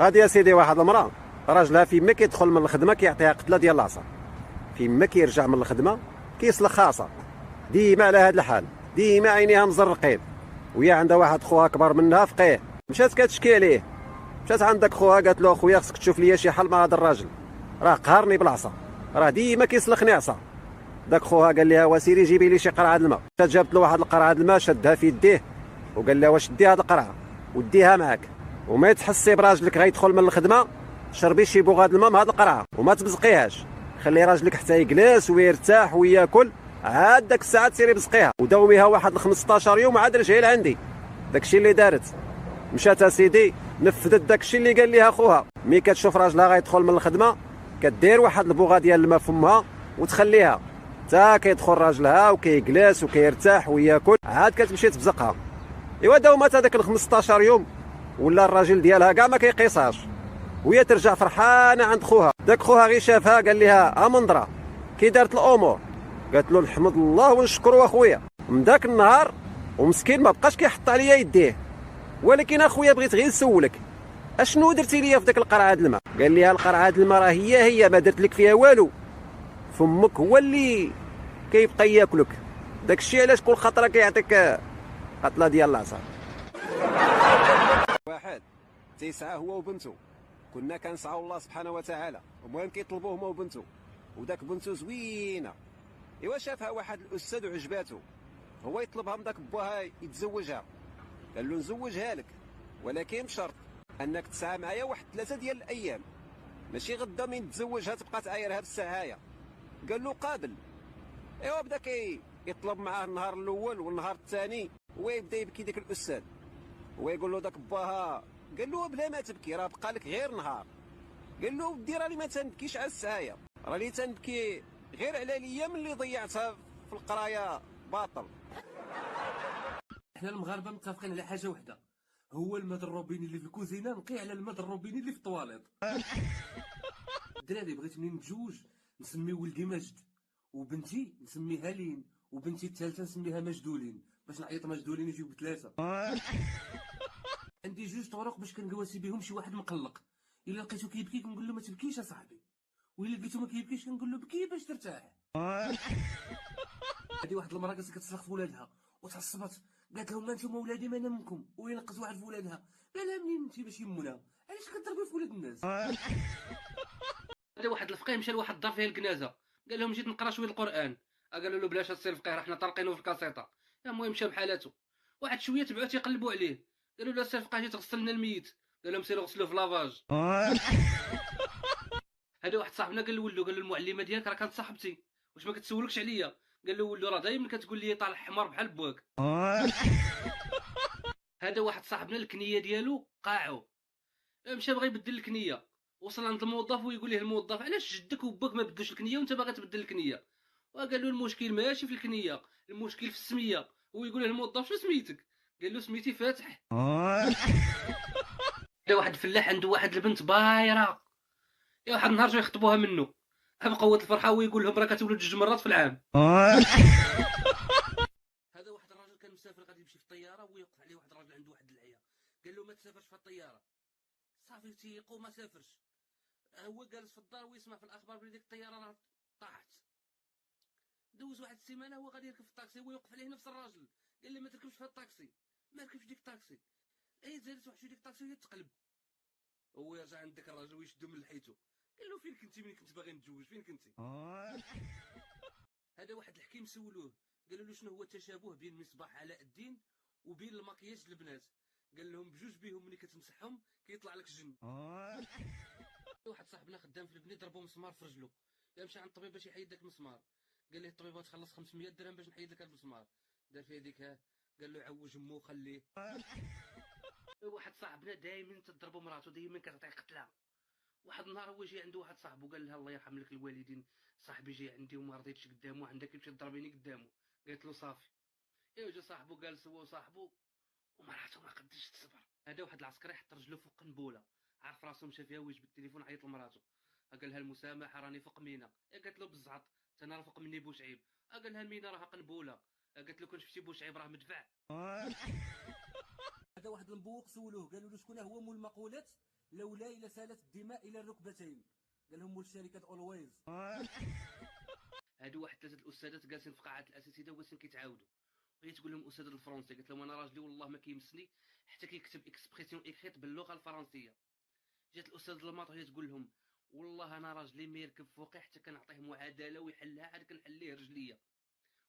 هادي يا سيدي واحد المراه راجلها فيما كيدخل من الخدمه كيعطيها قتله ديال العصا، فيما كيرجع من الخدمه كيسلخ خاصه، ديما على هاد الحال، ديما عينيها مزرقين، وهي عندها واحد خوها كبر منها فقيه. مشات كتشكي عليه، مشات عندك خوها قالت له خويا خصك تشوف لي شي حل مع هذا الراجل، راه قهرني بالعصا، راه ديما كيسلخني عصا. داك خوها قال لها وسيري جيبي لي شي قرعه الماء، مشات جابت له واحد القرعه الماء، شدها في يديه وقال لها واش دي هاد القرعه وديها معاك، وما تحسي براجلك غيدخل من الخدمه شربي شي بوغاد الماء مع هاد القرعه وما تبزقيهاش، خلي راجلك حتى يجلس ويرتاح وياكل، عاد داك الساعه تسيري بزقيها وداوميها واحد 15 يوم عاد رجعي لعندي. داكشي اللي دارت، مشات اسيدي نفذت داكشي اللي قال ليها خوها، ملي كتشوف راجلها غيدخل من الخدمه كدير واحد البوغه ديال الماء فمها وتخليها حتى كيدخل راجلها وكيجلس وكيرتاح وياكل، عاد كتمشي تبزقها. ايوا داومات هذاك ال 15 يوم ولا الراجل ديالها كاع ما كيقيسهاش، وهي ترجع فرحانه عند خوها. داك خوها غير شافها قال لها امندرا كي دارت الامور، قالت له نحمد الله ونشكرو اخويا. من داك النهار ومسكين ما بقاش كيحط عليا يديه. ولكن اخويا بغيت غير نسولك اشنو درتي ليا في داك القرعه د الماء؟ قال لي القرعه د الماء راه هي ما درت لك فيها والو، فمك هو اللي كيبقى ياكلك، داك الشيء علاش كل خطره كيعطيك قتله ديال العصا. واحد تيسعى هو وبنته، كنا كنسعاو الله سبحانه وتعالى، المهم كيطلبوه هما وبنته، وداك بنته زوينه. ايوا شافها واحد الاستاذ وعجباتو، هو يطلبها من داك باها يتزوجها، قال له نزوجها لك ولكن بشرط انك تسعى معايا واحد 3 ديال الايام، ماشي غدا من تزوجها تبقى تعايرها بالسعايه. قال له قابل. ايوا بدا يطلب معاه النهار الاول والنهار الثاني، هو يبدا يبكي داك الاستاذ، هو يقول له داك باها، قال له بلا ما تبكي راه بقى لك غير نهار. قال له ودي راني ما تنبكيش على السعايه، راني تنبكي غير على الايام اللي ضيعتها في القرايه باطل. احنا المغاربه متفقين على حاجه وحده، هو الماء الروبيني اللي في الكوزينه نقي على الماء الروبيني اللي في الطواليط. الدراري بغيت منين نتزوج نسمي ولدي مجد، وبنتي نسميها لين، وبنتي الثالثه نسميها مجدولين باش نعيط مجدولين يجيو بثلاثه. عندي 2 طرق باش كنقواسي بهم شي واحد مقلق، الا لقيتو كيبكي كنقول له ما تبكيش اصاحبي، وإلا لقيتو ما كيبكيش كنقول له بكي باش ترتاح. هذه واحد المراه قالت كتسلخ في ولادها وتعصبت، قالت لهم ما انتم ولادي ما نمكم، وينقص واحد في ولادها، قال لها منين انت باش يمنا علاش كضربي في ولاد الناس. هذا واحد الفقيه مشى لواحد الدار فيها الكنازه، قال لهم جيت نقرا شويه القران، قالوا له بلاش السير الفقيه راه حنا طالقينه في الكاسيطه. المهم مشى بحالاتو، واحد شويه تبعوه تيقلبوا عليه، قالوا له السير الفقيه جيت تغسل لنا الميت، قال لهم سيروا غسلوه في لافاج. هذا واحد صاحبنا قال لولدو، قال له المعلمه ديالك راه كانت صاحبتي، واش ما كتسولكش عليا؟ قال له ولدو راه دايما كتقول لي طالع حمار بحال بواك. هذا واحد صاحبنا الكنيه ديالو قاعو، مشى بغى يبدل الكنيه، وصل عند الموظف ويقول ليه الموظف علاش جدك وباك ما بدلوش الكنيه وانت باغي تبدل الكنيه؟ وقال له المشكل ماشي في الكنيه، المشكل في السميه. هو يقول له الموظف شنو سميتك؟ قال له سميتي فاتح. هذا واحد الفلاح عنده واحد البنت بايره، يا واحد النهار جاو يخطبوها منه، بقوة الفرحه ويقول لهم راه كتولد 2 مرات في العام. هذا واحد الراجل كان مسافر غادي يمشي في الطياره، ويوقف عليه واحد الراجل عنده واحد العيا، قال له ما تسافرش في الطياره. صافي تيقو ما سافرش، هو جالس في الدار ويسمع في الاخبار بلي ديك الطياره راه طاحت. دوز واحد السيمانه هو غادي يركب في الطاكسي، ويوقف عليه نفس الراجل، قال لي ما تركبش في الطاكسي، ما ركبش ديك الطاكسي. اي زادت واحد شويه ديك الطاكسي وهي تقلب، هو يرجع عند داك الراجل ويشدو من لحيته، قال له فين كنتي ملي كنت باغي نتزوج، فين كنتي؟ هذا واحد الحكيم سولوه، قالوا له شنو هو التشابه بين مصباح علاء الدين وبين المكياج البنات؟ قال لهم بجوج بيهم ملي كتمسحهم كيطلع لك جن. واحد صاحبنا خدام في البني ضربو مسمار في رجلو، مشى عند الطبيب باش يحيد داك المسمار، قال ليه الطبيب غتخلص 500 درهم باش نحيد لك هذا المسمار، دار فيه ديك قال له عوج امو وخليه. واحد صاحبنا دائما تضربو مراتو، دائما كتعطيه قتله. واحد النهار هو جاي عنده واحد صاحبو قال لها الله يرحم لك الوالدين، صاحبي جاي عندي وما رضيتش قدامه، عندك تمشي تضربيني قدامه. قالت له صافي. ايوا جا صاحبو جالس هو وصاحبو، ومراتو ما قدش تصبر. هذا واحد العسكري حط رجلو فوق قنبوله، عارف راسو مشى فيها ويجبد التليفون عيط لمراتو، قال لها المسامحه راني فوق مينا. قالت له بالزعط انا راه فوق مني بوشعيب. قال لها مينا راه قنبوله. قالت له كون شفتي بوشعيب راه مدفع. هذا واحد المبوق سولوه، قالوا له شكون هو مول المقولات لولا إلا سالت الدماء إلى الركبتين. قال لهم مول شركة أولويز. هادو واحد 3 الأستاذات جالسين في قاعة الأساتذة وجالسين كيتعاودوا، وهي تقول لهم الأستاذ الفرنسي، قالت لهم أنا راجلي والله ما كيمسني حتى كيكتب إكسبرسيون إكريت باللغة الفرنسية. جات الأستاذ الماط وهي تقول لهم والله أنا راجلي ما يركب فوقي حتى كنعطيه معادلة ويحلها عاد كنحل ليه رجليا.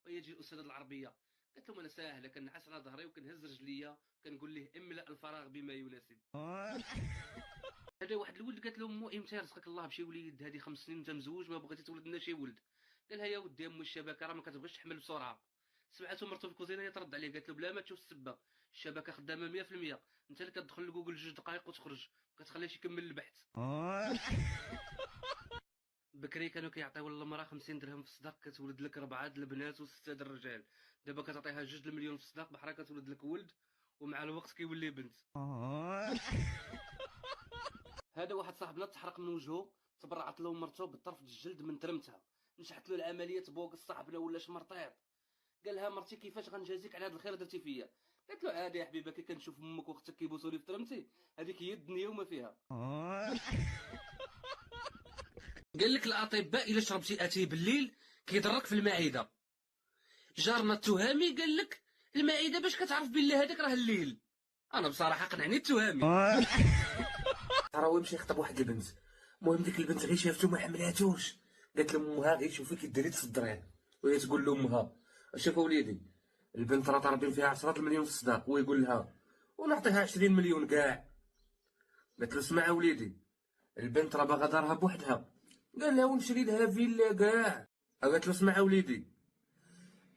وهي تجي الأستاذة العربية قالت لهم أنا ساهلة، كنعس على ظهري وكنهز رجليا وكنقول ليه املأ الفراغ بما يناسب. هذا واحد الولد قالت له مو امتى رزقك الله بشي وليد، هذه 5 سنين انت مزوج ما بغيتي تولد لنا شي ولد. قالها يا ودي امي الشبكه راه ما كتبغيش تحمل بسرعه. سمعته مرته في الكوزينه هي ترد عليه قالت له بلا ما تشوف السبه، الشبكه خدامه 100%، انت اللي كتدخل لجوجل 2 دقائق وتخرج ما كتخليش يكمل البحث. بكري كانوا كيعطيو للمراه 50 درهم في الصداق كتولد لك 4 د البنات و6 د الرجال، دابا كتعطيها 2 المليون في الصداق بحال كتولد لك ولد ومع الوقت كيولي بنت. هذا واحد صاحبنا تحرق من وجهه، تبرعت له مرته بالطرف الجلد من ترمتها، نجحت له العمليه بوق صاحبنا ولا شمرطيط. قال لها مرتي كيفاش غنجازيك على هذا الخير درتي فيا؟ قالت له عادي يا حبيبه كي كنشوف امك واختك كيبوسوا لي في ترمتي هذيك هي الدنيا وما فيها. قال لك الاطباء الا شربتي اتاي بالليل كيضرك في المعده. جارنا التهامي قال لك المعده باش كتعرف بالله هذاك راه الليل. انا بصراحه قنعني التهامي. راه مشى يخطب واحد البنت، المهم ديك البنت غير شافته ما حملاتوش، قالت لامها غير شوفي كديري تصدريه، وهي تقول لامها شوف وليدي البنت راه طالبين فيها 10 المليون في الصداق، ويقول لها ونعطيها 20 مليون كاع. قالت له اسمع وليدي البنت راه باغا دارها بوحدها، قال لها ونشري لها فيلا كاع. قالت له اسمع وليدي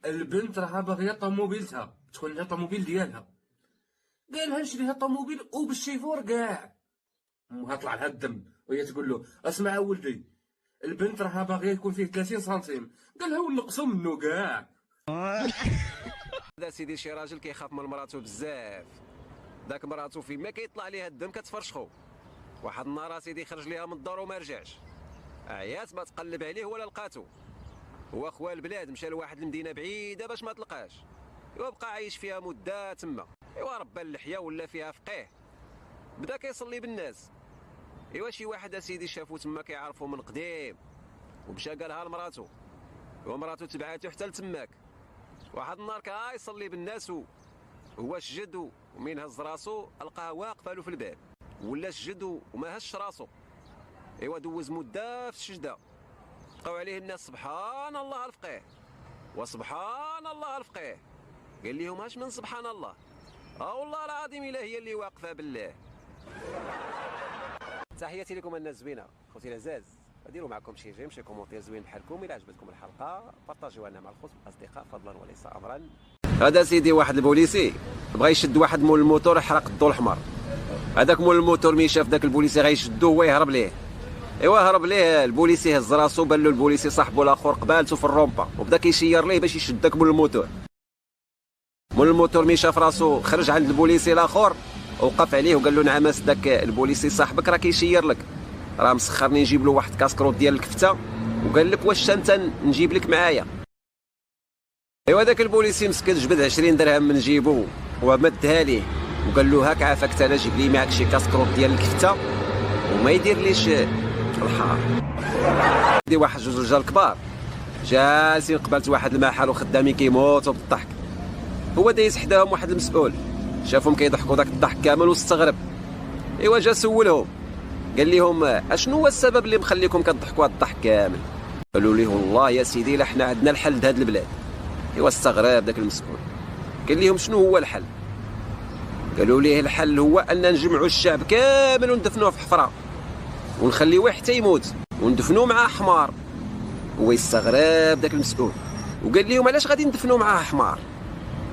البنت راها باغيه طوموبيلتها تكون لها طوموبيل ديالها، قال لها نشريها طوموبيل وبالشيفور كاع. امها طلع لها الدم وهي تقول له اسمع ولدي البنت راها باغيه يكون فيه 30 سنتيم، قال لها ونقصوا منه كاع. هذا سيدي شي راجل كيخاف من مراتو بزاف، داك مراتو فيما كيطلع ليها الدم كتفرشخو. واحد النهار سيدي خرج ليها من الدار وما رجعش، عيات ما تقلب عليه ولا لقاتو. هو خوال البلاد مشى لواحد المدينه بعيده باش ما تلقاش، ايوا بقى عايش فيها مده تما. ايوا ربى اللحيه ولا فيها فقيه، بدا كيصلي بالناس. ايوا شي واحد اسيدي شافو تما كيعرفو من قديم ومشى قالها لمراتو، ومراتو تبعاتو حتى لتماك. واحد النهار كان يصلي بالناس وهو سجد ومين هز راسو لقاه واقفه له في الباب، ولا سجد وما هزش راسو. ايوا دوز مده في السجده، بقاو عليه الناس سبحان الله الفقيه وسبحان الله الفقيه. قال لهم اش من سبحان الله؟ والله العظيم الا هي اللي واقفه بالله. تحياتي لكم الناس زوينه خوتي العزاز، ديروا معكم شي جيم شي كومونتير زوين بحالكم. الى عجبتكم الحلقه بارطاجيوها مع الخوت والاصدقاء فضلا وليس امرا. هذا سيدي واحد البوليسي بغى يشد واحد مول الموتور حرق الضوء الاحمر. هذاك مول الموتور ملي شاف داك البوليسي غيشدوه هو يهرب ليه. ايوا هرب ليه البوليسي، هز راسو بان له البوليسي صاحبو الاخر قبالته في الرومبا وبدا كيشير ليه باش يشد داك مول الموتور. مول الموتور ملي شاف راسو خرج عند البوليسي الاخر وقف عليه وقال له نعماس داك البوليسي صاحبك راه كيشير لك، راه مسخرني نجيب له واحد كاسكروط ديال الكفته وقال لك واش انت نجيب لك معايا. ايوا داك البوليسي مسكين جبد 20 درهم من جيبو ومدها ليه وقال له هاك عافاك انا جيب لي معاك شي كاسكروط ديال الكفته وما يدير ليش الحار. دي واحد جوج رجال كبار جالسين قبالت واحد المحل وخدامين كيموتوا بالضحك. هو دايز حداهم واحد المسؤول شافهم كيضحكوا داك الضحك كامل واستغرب. ايوا جا سولهم قال لهم اشنو هو السبب اللي مخليكم كتضحكوا هذا الضحك كامل؟ قالوا ليه والله يا سيدي لا حنا عندنا الحل لهاد البلاد. ايوا استغرب داك المسؤول قال لهم شنو هو الحل؟ قالوا ليه الحل هو ان نجمعوا الشعب كامل وندفنوه في حفره ونخليوه حتى يموت وندفنوه مع حمار. هو يستغرب داك المسؤول وقال لهم علاش غادي ندفنوه مع حمار؟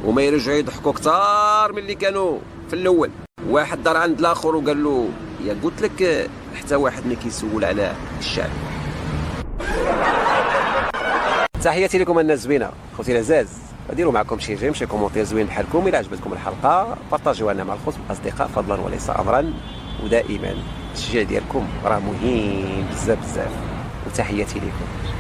وما يرجعوا يضحكوا كثار من اللي كانوا في الاول. واحد دار عند الاخر وقال له يا قلت لك حتى واحد ما كيسول على الشعب. تحياتي لكم الناس زوينه خوتي العزاز، ديروا معكم شي جيم شي كومونتير زوين بحالكم. الى عجبتكم الحلقه بارطاجيوها مع الخوت والاصدقاء فضلا وليس امرا. ودائما التشجيع ديالكم راه مهم بزاف بزاف، وتحياتي لكم.